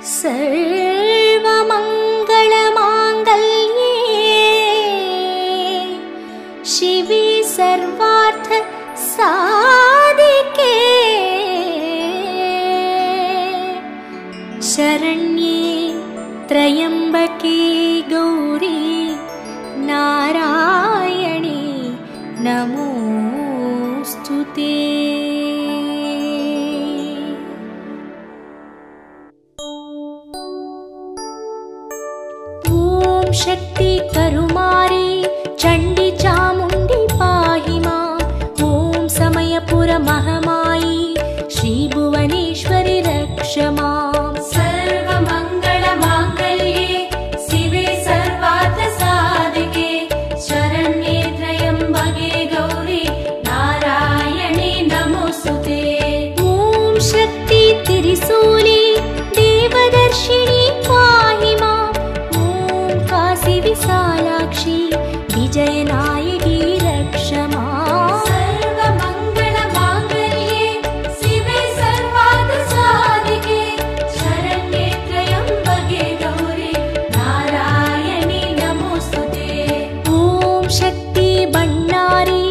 सर्वमङ्गलमाङ्गल्ये शिवे सर्वार्थ साधिके शरण्ये त्र्यम्बके गौरी नारायणे नमोस्तुते। ॐ शक्ति करुमारी चण्डी चामुण्डी पाहि मां। ॐ समयपुर महमायी श्री भुवनेश्वरी रक्ष मां। सर्वमङ्गलमाङ्गल्ये शिवे सर्वार्थ साधिके शरण्ये त्र्यम्बके गौरी नारायणे नमोस्तुते। ॐ शक्ति त्रिशूली देवदर्शिनी पाहि मां। ॐ काशी विशालाक्षी विजयनायकी रक्ष मां। सर्वमङ्गलमाङ्गल्ये शिवे सर्वार्थ साधिके शरण्ये त्र्यम्बके गौरी नारायणे नमोस्तुते। ॐ शक्ति बण्णारी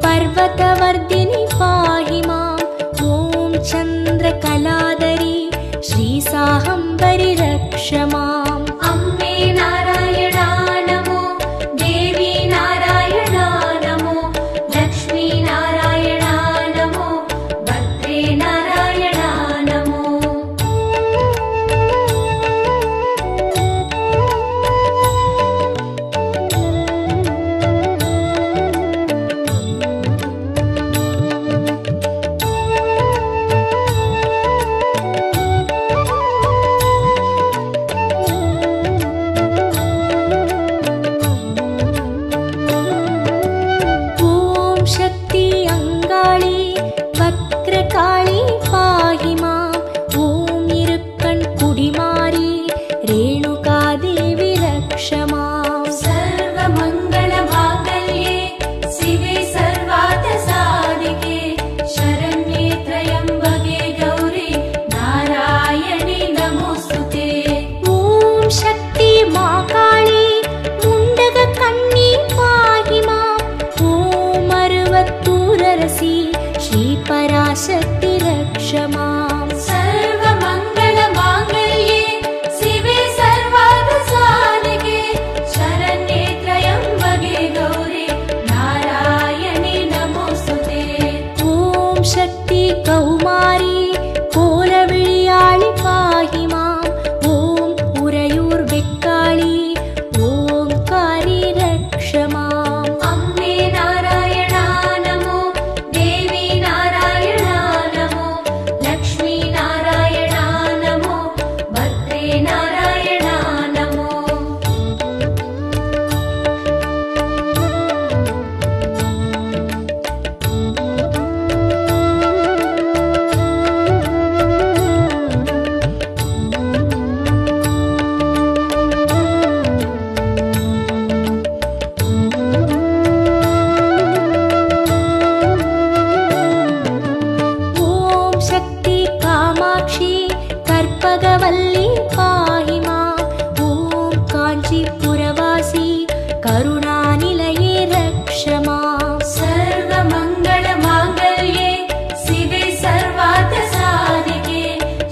पर्वतवर्धिनी पाहि मां। ॐ चन्द्रकलाधरी श्री साहम्बरी रक्ष माम्। अम्बे नारायणा नमो, देवी नारायणा नमो, लक्ष्मी नारायणा नमो, भद्रे नारायणा नमो। ॐ शक्ति अंगाळी वक्रकाळी पाहि मां। ॐ इरुक्कण् कुडिमारी रेणुका देवी रक्ष मां। सर्वमङ्गलमाङ्गल्ये शिवे सर्वार्थ साधिके शरण्ये त्र्यम्बके गौरी नारायणे नमोस्तुते। ॐ शक्ति माकाळी मुण्डककन्नी पाहि मां। ॐ अरुवत्तूररसी श्री पराशक्ति रक्ष मां। सर्वमङ्गलमाङ्गल्ये शिवे सर्वार्थ साधिके शरण्ये त्र्यम्बके गौरी नारायणे नमोस्तुते। ॐ शक्ति कौमारी कोलविळियाळि पाहि मां। ॐ उरयूर् बेक्काळि ओंकारी रक्ष मां। अम्बे नारायणा नमो, देवी नारायणा नमो, लक्ष्मी नारायणा नमो, भद्रे नारायणा नमो। ॐ शक्ति कामाक्षी कर्पगवल्ली पाहि मां। ॐ काञ्चीपुरवासी करुणानिलये रक्ष मां। सर्वमङ्गलमाङ्गल्ये शिवे सर्वार्थ साधिके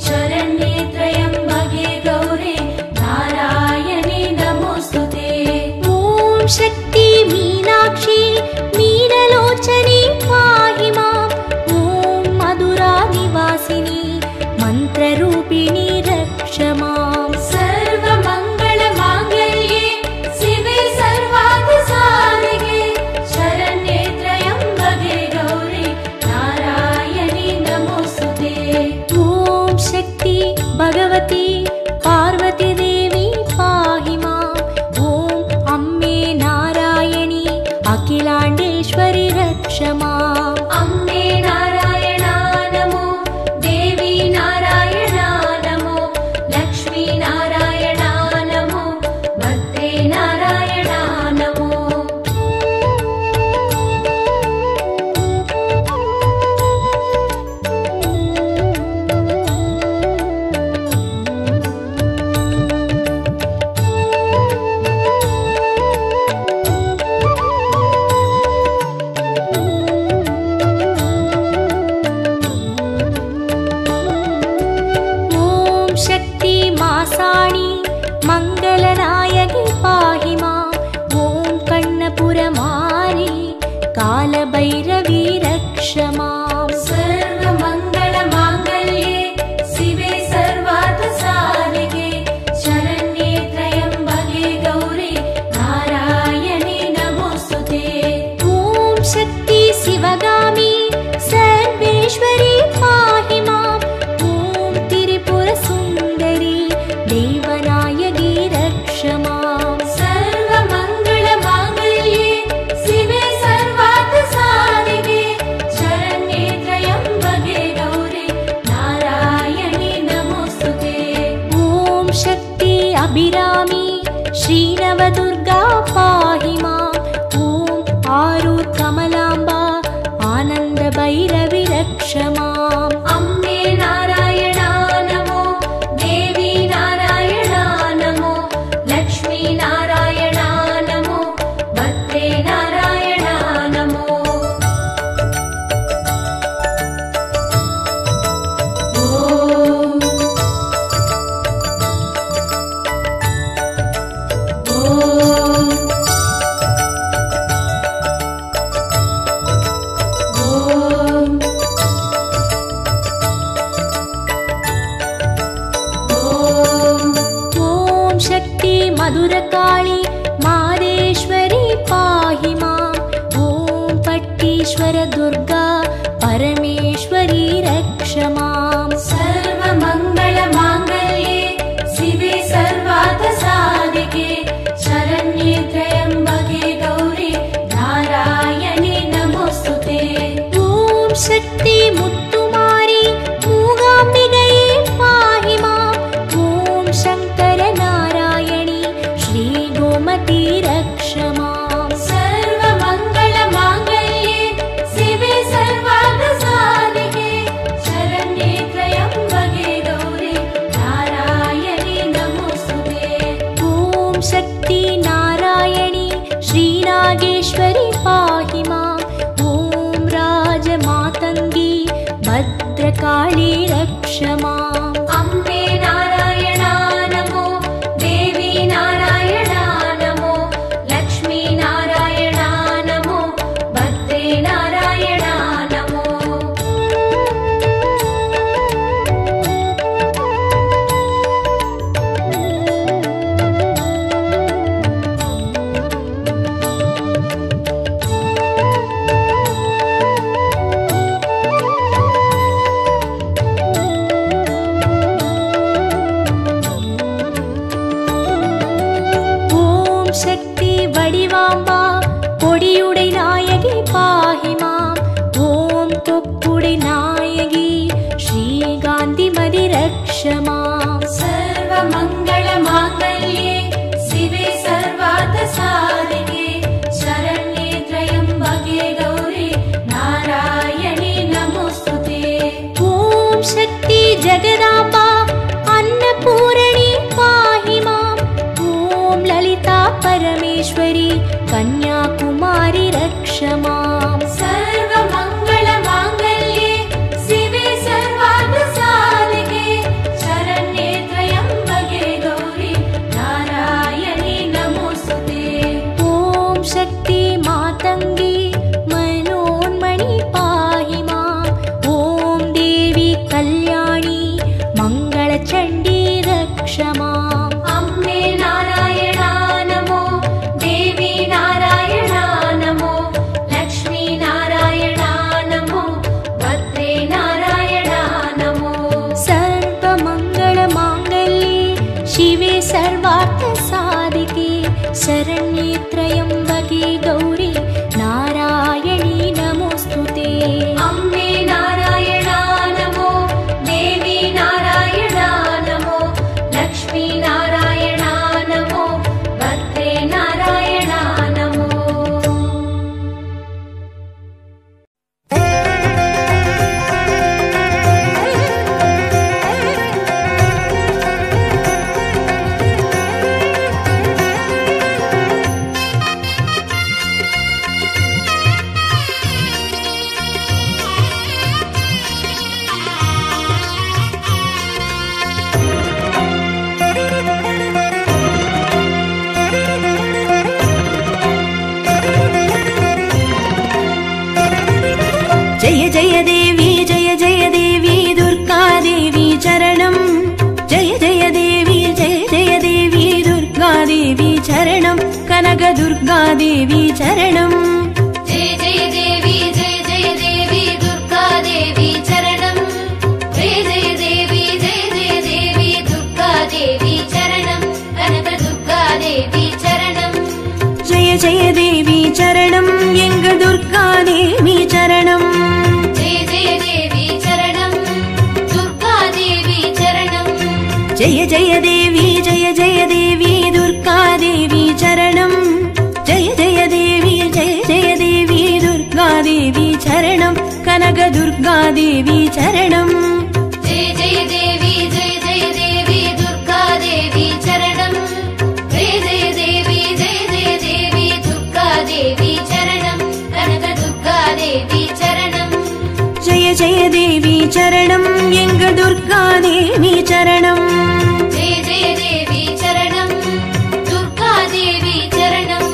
शरण्ये त्र्यम्बके गौरी नारायणे नमोस्तुते। ॐ शक्ति मीनाक्षी मीनलोचनी पाहि मां। ॐ मधुरा निवासिनी मन्त्ररूपिणी रक्ष मां। सर्वमङ्गलमाङ्गल्ये शिवे सर्वार्थ साधिके शरण्ये त्र्यम्बके गौरी नारायणे नमोस्तुते। ॐ शक्ति भगवती पार्वती देवी पाहि मां। ॐ अम्बे नारायणी अखिलाण्डेश्वरी रक्ष मां। अम्बे नारायणा नमो, देवी नारायणा नमो, लक्ष्मी नारायणा नमो, भद्रे नारायणा नमो। पासाणि मङ्गलनायकि पाहि माम् ॐ कण्णपुरमारि कालभैरवी रक्ष माम् सर्वमङ्गलमाङ्गल्ये शिवे सर्वार्थसाधिके शरण्ये त्र्यम्बके गौरी नारायणि नमोस्तुते ॐ शक्ति शिवगामि सर्वेश्वरी पाहि माम् ॐ त्रिपुरसुन्दरी देवनायकी रक्ष माम् सर्वमङ्गलमाङ्गल्ये शिवे सर्वार्थसाधिके शरण्ये त्र्यम्बके गौरी नारायणि नमोस्तुते ॐ शक्ति अभिरामि श्रीनवदुर्गा पाहि माम् ॐ आरूर कमलाम्बा आनन्दभैरवी रक्ष माम् अम्बे नारायणा नमो देवी नारायणा नमो लक्ष्मी नारायणा नमो भद्रे नारायणा नमो ॐ शक्ति मधुरकाली मादेश्वरी पाहि माम् ॐ पट्टीश्वर दुर्गा परमेश्वरी रक्ष माम् सर्वमङ्गलमाङ्गल्ये शिवे सर्वार्थसाधिके शरण्ये त्र्यम्बके गौरी नारायणि नमोस्तुते ॐ शक्ति मुत्तुमारी मूगाम्बिगये पाहि माम् ॐ शङ्कर नारायणि श्रीगोमती रक्ष माम् सर्वमङ्गलमाङ्गल्ये शिवे सर्वार्थसाधिके शरण्ये त्र्यम्बके गौरी नारायणि नमोस्तुते ॐ शक्ति नारायणि श्रीनागेश्वरी पाहि माम् ॐ राजमातङ्गी भद्रकाली रक्ष माम् अम्बे नारायणा नमो देवी नारायणा नमो लक्ष्मी नारायणा नमो भद्रे नारायणा नमो ॐ शक्ति वडिवाम्बा कोडियुडै नायकि पाहि माम् ॐ कोप्पुडै नायकि श्रीगान्धिमति रक्ष माम् सर्वमङ्गलमाङ्गल्ये शिवे सर्वार्थसाधिके शरण्ये त्र्यम्बके गौरी नारायणि नमोस्तुते ॐ शक्ति जगदाम्बा अन्नपूरणी पाहि माम् ॐ ललिता परमेश्वरी कन्याकुमारी रक्ष माम् सर्वमङ्गलमाङ्गल्ये शिवे सर्वार्थसाधिके शरण्ये कनकदुर्गादेवी चरणम् जय जय देवी जय जय देवी दुर्गा देवी चरणम् जय जय देवी दुर्गा देवी चरणम् कनकदुर्गा देवी चरणम् जय जय देवी चरणम् एंग दुर्गा देवी चरणम् जय जय देवी चरणम् दुर्गा देवी चरणम् जय जय देवी दुर्गा देवी चरणम् जय जय देवी दुर्गा देवी चरणम् कनकदुर्गा देवी चरणम् जय जय देवी दुर्गा देवी चरणम् जय जय देवी दुर्गा देवी चरणम् कनकदुर्गा देवी चरणम् जय जय देवी चरणम् एंग दुर्गा देवी चरणम् जय जय देवी चरणम् दुर्गा देवी चरणम्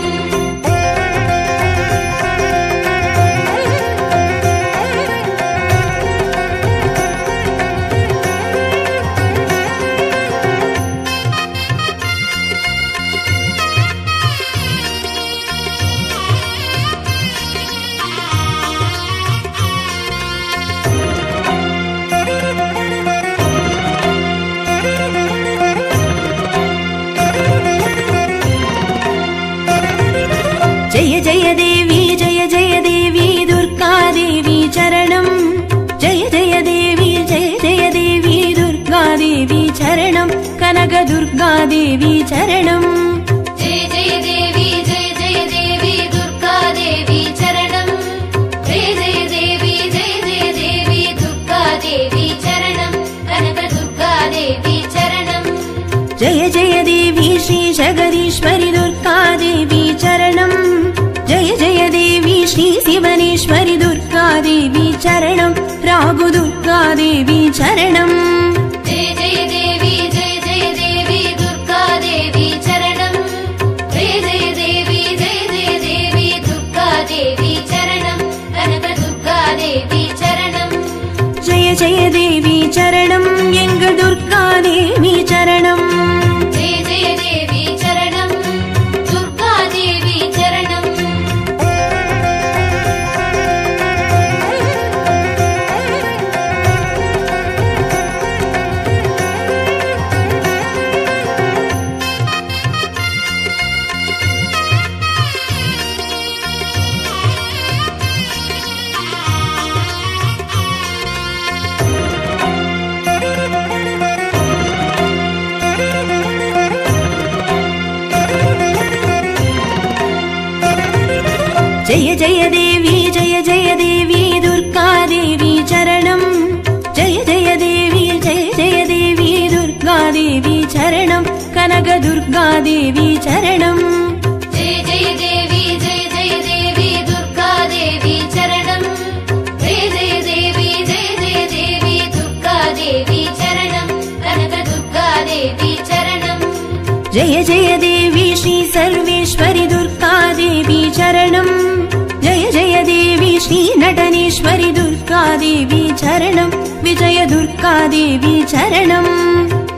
जय जय देवी दुर्गा देवी चरणम् जय जय देवी दुर्गा देवी चरणम् कनकदुर्गा देवी चरणम् जय जय देवी दुर्गा देवी चरणम् जय जय देवी दुर्गा देवी चरणम् कनकदुर्गा देवी चरणम् जय जय देवी श्री जगदीश्वरी दुर्गा देवी चरणम् जय जय देवी श्री शिवनेश्वरी दुर्गा देवी चरणम् राघु दुर्गा देवी चरणम् जय जय देवी दुर्गा देवी चरणम् जय जय देवी दुर्गा देवी चरणम् कनकदुर्गा देवी चरणम् जय जय देवी चरणम् एंग दुर्गा देवी चरणम् जय जय देवी चरणम् दुर्गा देवी चरणम् जय जय देवी दुर्गा देवी चरणम् जय जय देवी दुर्गा देवी चरणम् कनकदुर्गा देवी चरणम् जय जय देवी दुर्गा देवी चरणम् जय जय देवी दुर्गा देवी चरणम् कनकदुर्गा देवी चरणम् जय जय देवी श्री सर्वेश्वरी दुर्गा देवी चरणम् जय जय देवी श्री नटनेश्वरी दुर्गा देवी चरणम् विजय दुर्गा देवी चरणम्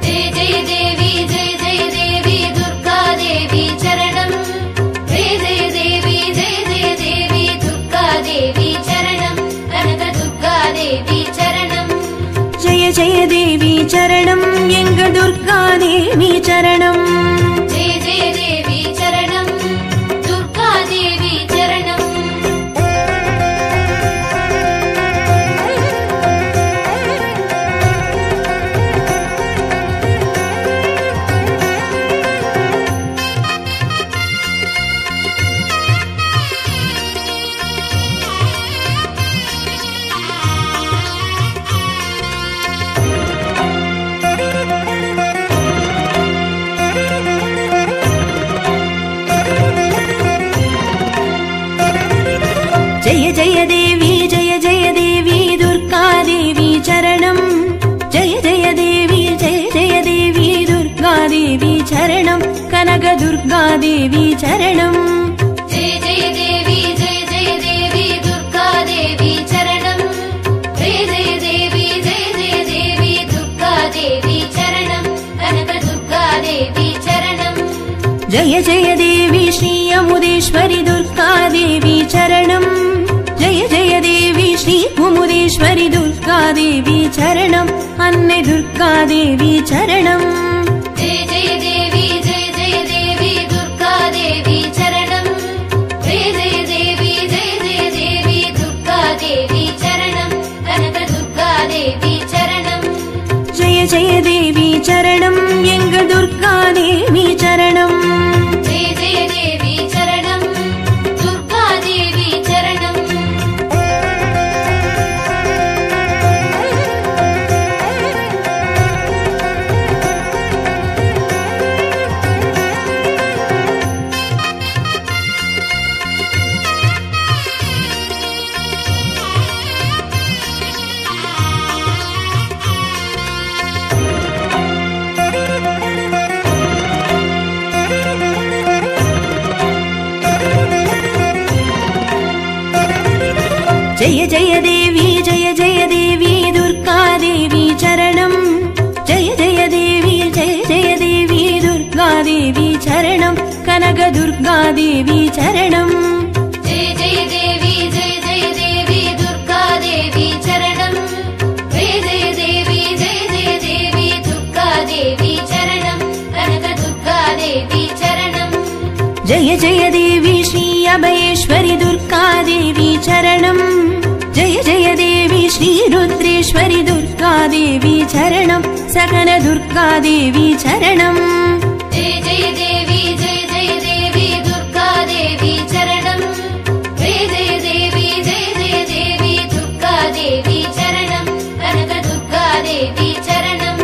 जय जय देवी दुर्गा देवी चरणम् जय जय देवी दुर्गा देवी चरणम् कनकदुर्गा देवी चरणम् जय जय देवी चरणम् एंग दुर्गा देवी चरणम् जय जय देवी चरणम् दुर्गा देवी चरणम् जय जय देवी दुर्गा देवी चरणम् जय जय देवी दुर्गा देवी चरणम् कनकदुर्गा देवी चरणम् जय जय देवी दुर्गा देवी चरणम् जय जय देवी दुर्गा देवी चरणम् कनकदुर्गा देवी चरणम् जय जय जय देवी श्री अमुदेश्वरि दुर्गा देवी चरणम् जय जय देवी श्री कुमुदेश्वरि दुर्गा देवी चरणम् अन्ने दुर्गा देवी चरणम् जय जय देवी दुर्गा देवी चरणम् जय जय देवी दुर्गा देवी चरणम् कनक दुर्गा देवी चरणम् जय जय देवी चरणम् एंग दुर्गा देवी चरणम् जय जय देवी चरणम् दुर्गा देवी चरणम् जय जय देवी दुर्गा देवी चरणम् जय जय देवी दुर्गा देवी चरणम् कनक दुर्गा देवी चरणम् जय जय देवी दुर्गा देवी चरणम् जय जय देवी दुर्गा देवी चरणम् कनक दुर्गा देवी चरणम् जय जय देवी श्री अभयेश्वरि दुर्गा देवी चरणम् जय जय देवी श्री रुद्रेश्वरि दुर्गा देवी चरणम् सकल दुर्गा देवी चरणम् जय जय देवी दुर्गा देवी चरणम् जय जय देवी दुर्गा देवी चरणम् कनक दुर्गा देवी चरणम्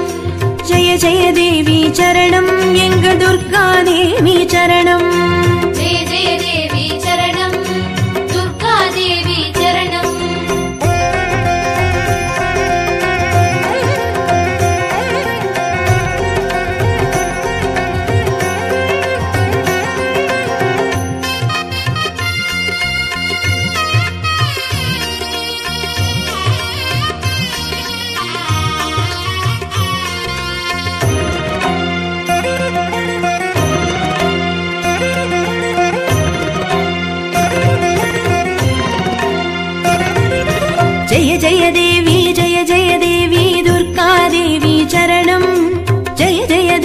जय जय देवी चरणम् एंग दुर्गा देवी चरणम् जय जय देवी चरणम् दुर्गा देवी चरणम् जय जय देवी दुर्गा देवी चरणम् जय जय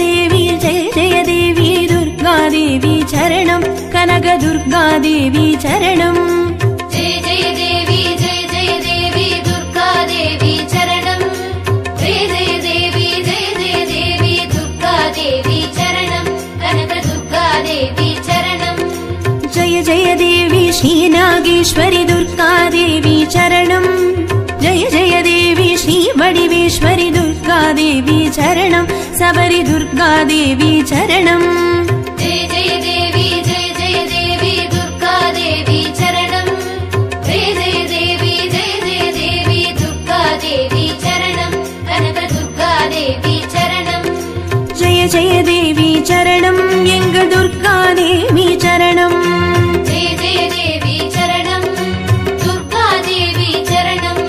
देवी दुर्गा देवी चरणम् कनक दुर्गा देवी चरणम् जय जय देवी दुर्गा देवी चरणम् जय जय देवी दुर्गा देवी चरणम् कनक दुर्गा देवी चरणम् जय जय देवी श्री नागेश्वरि दुर्गा देवी चरणम् जय जय देवी श्री वडिवेश्वरि दुर्गा देवी चरणम् सबरि दुर्गा देवी चरणम् जय जय देवी दुर्गा देवी चरणम् जय जय देवी दुर्गा देवी चरणम् कनक दुर्गा देवी चरणम् जय जय देवी चरणम् एंग दुर्गा देवी चरणम् जय जय देवी चरणम् दुर्गा देवी चरणम्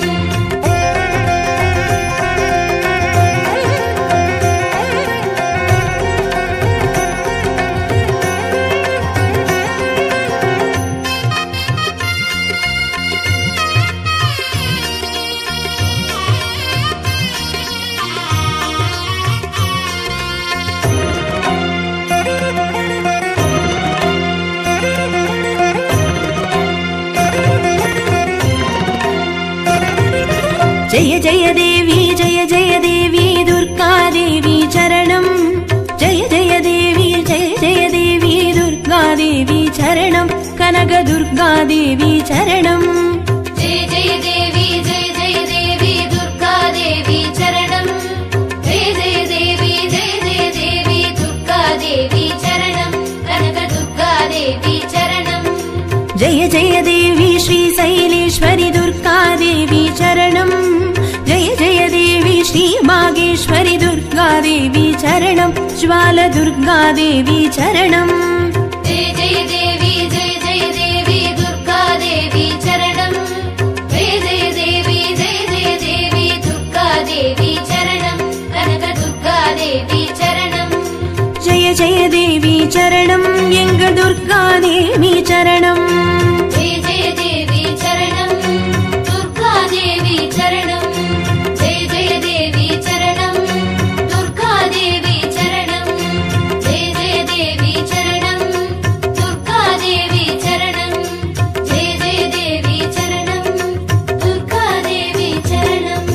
जय जय देवी दुर्गा देवी चरणम् जय जय देवी दुर्गा देवी चरणम् कनक दुर्गा देवी चरणम् जय जय देवी दुर्गा देवी चरणम् जय जय देवी दुर्गा देवी चरणम् कनक दुर्गा देवी चरणम् जय जय देवी श्री शैलेश्वरि दुर्गा देवी चरणम् जय जय देवी श्री मागेश्वरि दुर्गा देवी चरणम् ज्वाल दुर्गा देवी चरणम् जय जय देवी दुर्गा देवी चरणम् जय जय देवी दुर्गा देवी चरणम् कनक दुर्गा देवी चरणम् जय ஜெய தேவி சரணம் எங்கள் துர்கா தேவி சரணம் ஜெய ஜெய தேவி சரணம் துர்கா தேவி சரணம் ஜெய ஜெய தேவி சரணம் துர்கா தேவி சரணம் ஜெய ஜெய தேவி சரணம் துர்கா தேவி சரணம் ஜெய ஜெய தேவி சரணம் துர்கா தேவி சரணம்.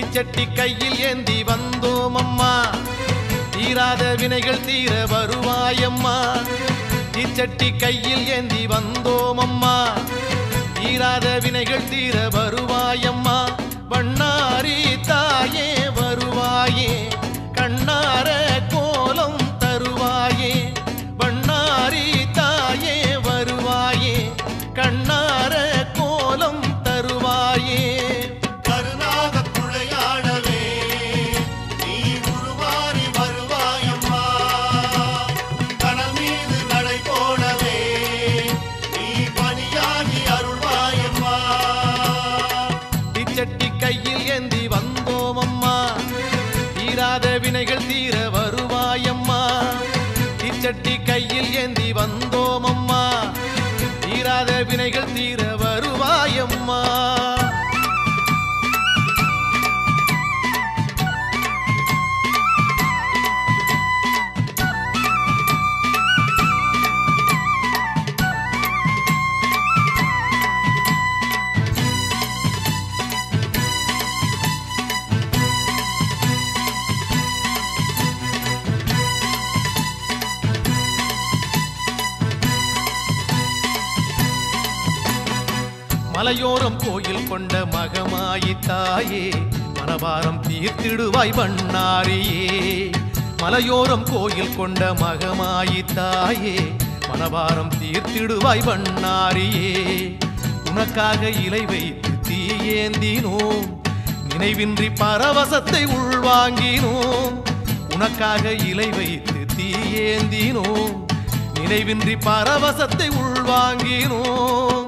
இச்சட்டி கையில் ஏந்தி வந்தோம் அம்மா தீராத வினைகள் தீர வருவாயம்மா இச்சட்டி கையில் ஏந்தி வந்தோம் அம்மா தீராத வினைகள் தீர வருவாயம்மா வண்ணாரி தாயே வருவாயே கண்ணார கோலம் தருவாயே வண்ணாரி தாயே வருவாயே கண்ணார கோலம் தருவாயே கையில் ஏந்தி வந்தோம் அம்மா தீராத வினைகள் தீர வருவாயம்மா இச்சட்டி கையில் ஏந்தி வந்தோம் அம்மா தீராத வினைகள் தீர வருவாயம்மா. மலையோரம் கோயில் கொண்ட மகமாயி தாயே மனபாரம் தீர்த்திடுவாய் வண்ணாரியே மலையோரம் கோயில் கொண்ட மகமாயி தாயே மனபாரம் தீர்த்திடுவாய் வண்ணாரியே உனக்காக இலை வைத்து தீயேந்தினோம் நினைவின்றி பரவசத்தை உள்வாங்கினோம் உனக்காக இலை வைத்து தீயேந்தினோம் நினைவின்றி பரவசத்தை உள்வாங்கினோம்.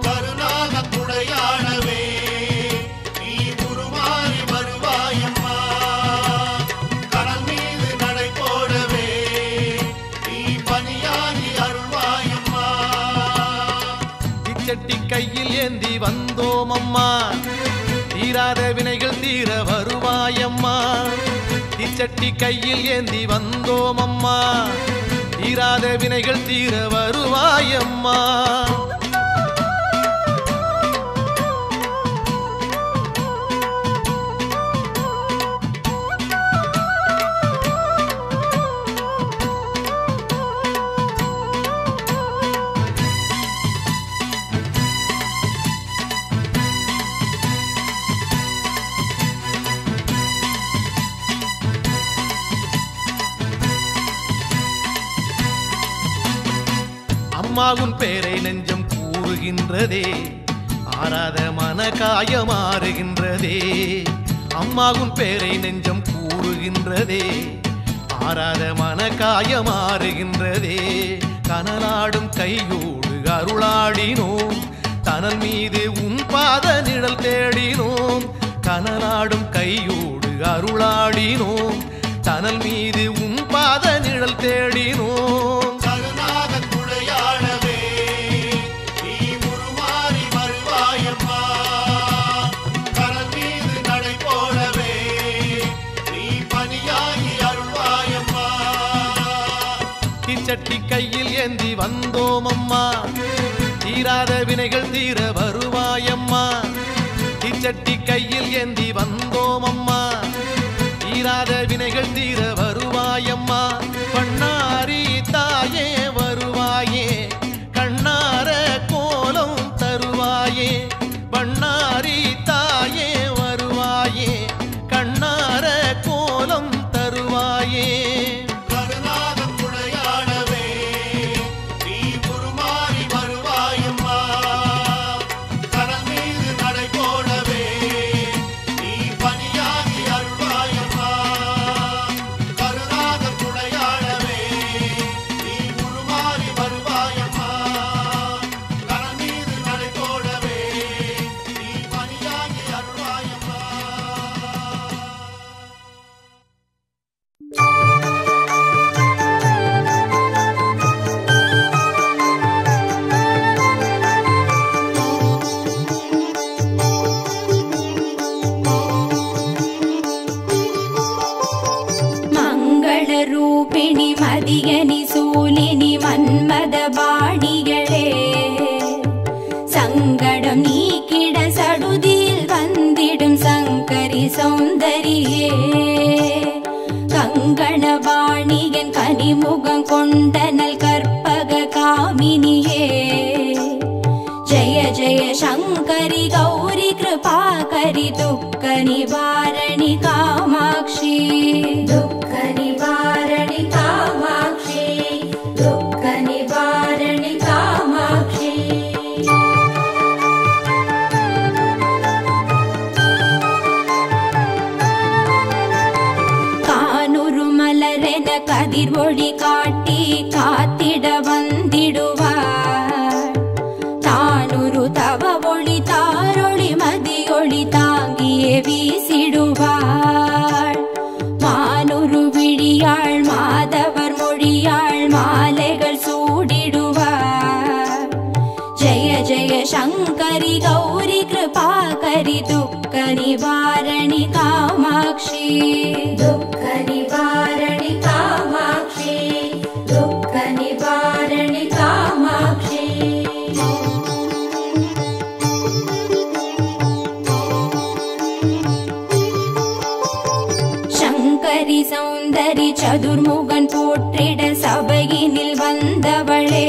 நீ உருமாறி வருவாயம்மா கடல் மீது நடை போடவே நீ பணியாகி அருள்வாயம்மா இச்சட்டி கையில் ஏந்தி வந்தோம் அம்மா தீராத வினைகள் தீர வருவாயம்மா இச்சட்டி கையில் ஏந்தி வந்தோம் அம்மா தீராத வினைகள் தீர வருவாயம்மா. அம்மாவுன் பேரை நெஞ்சம் கூறுகின்றதே ஆராத மன காயமாறுகின்றதே அம்மாவுன் பேரை நெஞ்சம் கூறுகின்றதே ஆராத மன காயமாறுகின்றதே கனலாடும் கையோடு அருளாடினோம் தனல் மீது உன் பாத நிழல் தேடினோம் கனலாடும் கையோடு அருளாடினோம் தனல் மீது உன் பாத நிழல் தேடினோம். இச்சட்டி கையில் ஏந்தி வந்தோம் அம்மா தீராத வினைகள் தீர வருவாயம்மா இச்சட்டி கையில் ஏந்தி வந்தோம் அம்மா தீராத வினைகள் தீர வருவாயம்மா பண்ணாரி தாயே வருவாயே கண்ணார கோலம் தருவாயே பண்ணாரி தாயே வருவாயே கண்ணார கோலம் தருவாயே. கருணா ರೂಪಿಣಿ ಮದಿಯನಿ ಸೂಲಿನಿ ಮನ್ಮದ ಬಾಣಿಗಳೇ சங்கடம் நீக்கிட சடுதியில் வந்திடும் சங்கரி சௌந்தரியே கங்கணவாணியன் கனிமுகம் கொண்டனல் கற்பக காமினியே ஜய ஜய சங்கரி கௌரி கிருபாகரி துக்க நிவாரணி காமாட்சி துக்க நிவாரணி காமாட்சி துக்க நிவாரணி காமாட்சி கானுரு மலரென கதிர் ஒளி காட்டி காத்திட வந்திடுவார் தானுரு தவ ஒளி தாரொளி மதியொளி தாங்கியே வீசிடுவாள் மானுரு விழியாள் மாதவர் மொழியாள் மாலைகள் சூடிடுவார் ஜய ஜய சங்கரி கௌரி கிருபாகரி துக்க நிவாரணி காமாட்சி துக்க நிவாரணி காமாட்சி துக்க நிவாரணி காமாட்சி சங்கரி சௌந்தரி சதுர்முகன் போற்றிட சபையினில் வந்தவளே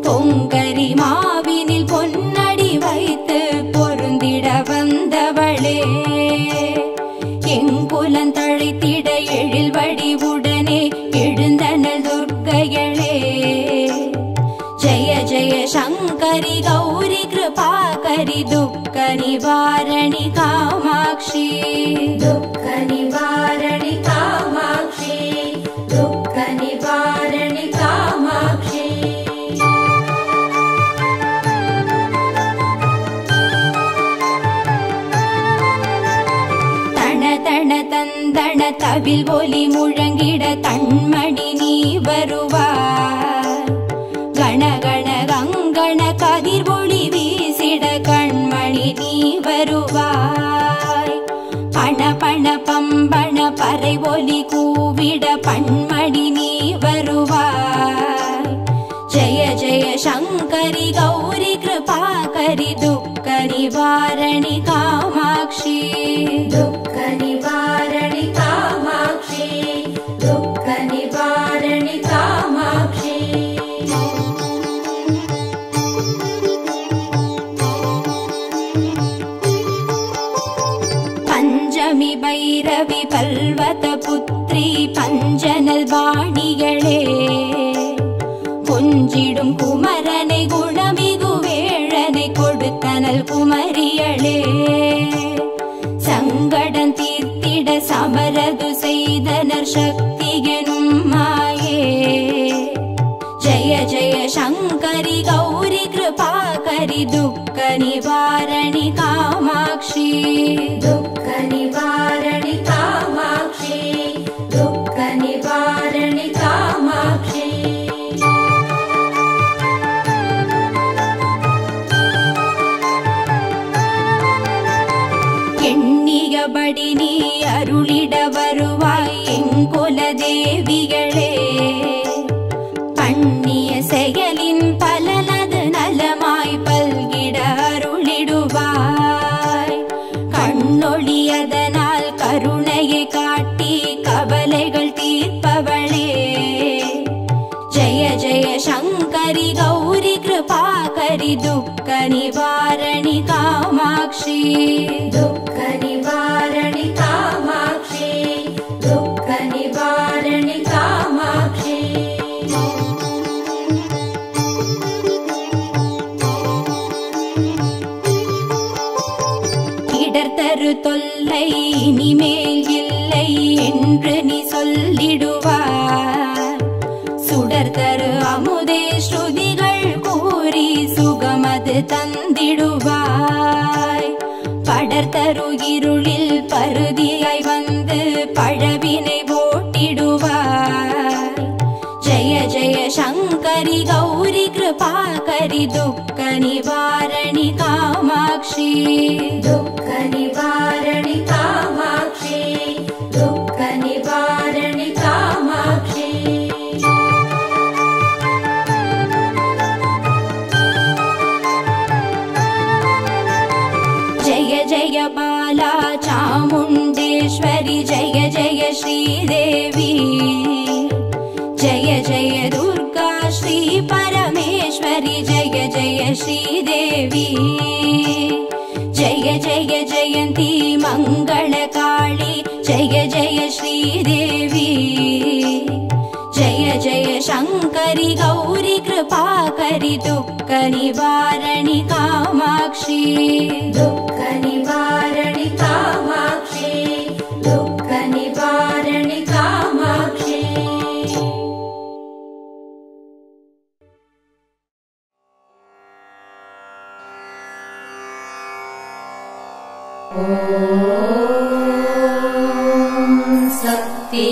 பொங்கரி மாவினில் பொன்னடி வைத்து பொருந்திட வந்தவளே எங்குலன் தழைத்திட எழில் வடிவுடனே எழுந்தனள் துர்க்கையளே ஜய ஜய சங்கரி கௌரி கிருபாகரி துக்க நிவாரணி காமாட்சி துக்க நிவாரணி காமாட்சி துக்க நிவாரணி காமாட்சி தன தன தந்தன தவில் ஒலி முழங்கிட கண்மணி நீ வருவார் கணகண கங்கண கதிர் ஒளி வீசிட கண்மணி நீ வருவாய் பண பண பம்பண பறை ஒலி கூவிட பண்மணி நீ வருவாய் ஜய ஜய சங்கரி கௌரி கிருபாகரி துக்க நிவாரணி காமாட்சி துக்க நிவாரணி காமாட்சி துக்க நிவாரணி காமாட்சி பஞ்சமி பைரவி பல்வத புத்ரி பஞ்சனல் வாணிகளே கொஞ்சிடும் குமரனை குணமிகு வேழனை கொடுத்தனல் குமரியளே சங்கடன் தீர்த்திட சமரது செய்தனர் சக்தியனும் மாயே ஜய ஜய சங்கரி கௌரி கிருபாகரி துக்க நிவாரணி காமாட்சி துக்க நிவாரணி காமாட்சி துக்க நிவாரணி காமாட்சி எண்ணியபடி நீ அருளிட வருவாய் எங்குல தேவிகளே பண்ணிய செயலின் பலனது நலமாய் பல்கிட அருளிடுவாய் கண்ணொழியதனால் கருணையை காட்டி கவலைகள் தீர்ப்பவளே ஜய ஜய சங்கரி கௌரி கிருபாகரி துக்க நிவாரணி காமாட்சி துக்க நிவாரணி காமாட்சி துக்க நிவாரணி காமாட்சி இடர்தரு தொல்லை இனிமேல் இல்லை என்று நீ சொல்லிடுவார் சுடர்தரு அமுதே ஸ்ருதிகள் கூறி சுகமது தந்திடுவாய் படர்தரு இருளில் பருதியாய் வந்து பழவினை शङ्करि दुःख निवारणि कामाक्षी दुःख निवारणि कामाक्षी दुःख निवारणि कामाक्षी जय जय बाला चामुण्डेश्वरि जय जय श्रीदेवी जय जय दुर्गा श्री परमेश्वरि जय जय श्रीदेवी जय जय जयन्ती मङ्गलकाली जय जय श्रीदेवी जय जय शङ्करि गौरी कृपाकरि दुःख निवारणि कामाक्षी दुःख निवारणि कामाक्षी दुःख निवारणि कामाक्षी ॐ शक्ति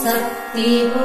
शक्ति